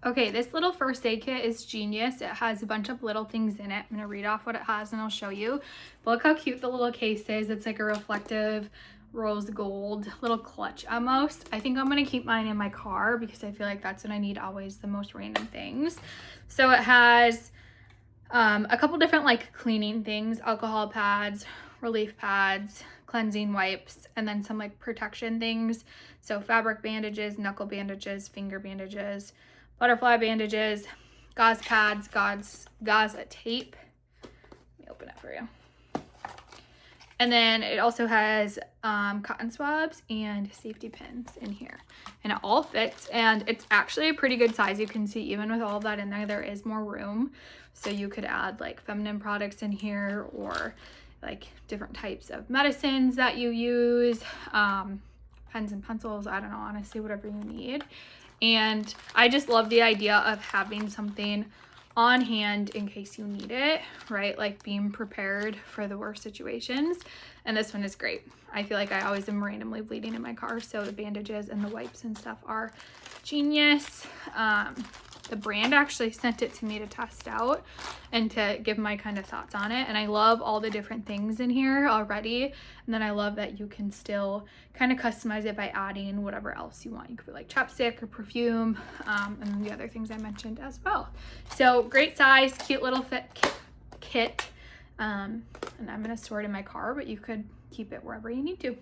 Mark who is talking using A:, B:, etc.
A: Okay, this little first aid kit is genius. It has a bunch of little things in it. I'm gonna read off what it has and I'll show you. But look how cute the little case is. It's like a reflective rose gold little clutch almost. I think I'm gonna keep mine in my car because I feel like that's when I need always the most random things. So it has a couple different like cleaning things, alcohol pads, relief pads, cleansing wipes, and then some like protection things. So fabric bandages, knuckle bandages, finger bandages, butterfly bandages, gauze pads, gauze tape. Let me open it for you. And then it also has cotton swabs and safety pins in here. And it all fits, and it's actually a pretty good size. You can see even with all of that in there, there is more room. So you could add like feminine products in here or like different types of medicines that you use, pens and pencils, I don't know, honestly, whatever you need. And I just love the idea of having something on hand in case you need it, right? Like being prepared for the worst situations. And this one is great. I feel like I always am randomly bleeding in my car, so the bandages and the wipes and stuff are genius. The brand actually sent it to me to test out and to give my kind of thoughts on it. And I love all the different things in here already. And then I love that you can still kind of customize it by adding whatever else you want. You could put like chapstick or perfume, and then the other things I mentioned as well. So great size, cute little fit kit. And I'm gonna store it in my car, but you could keep it wherever you need to.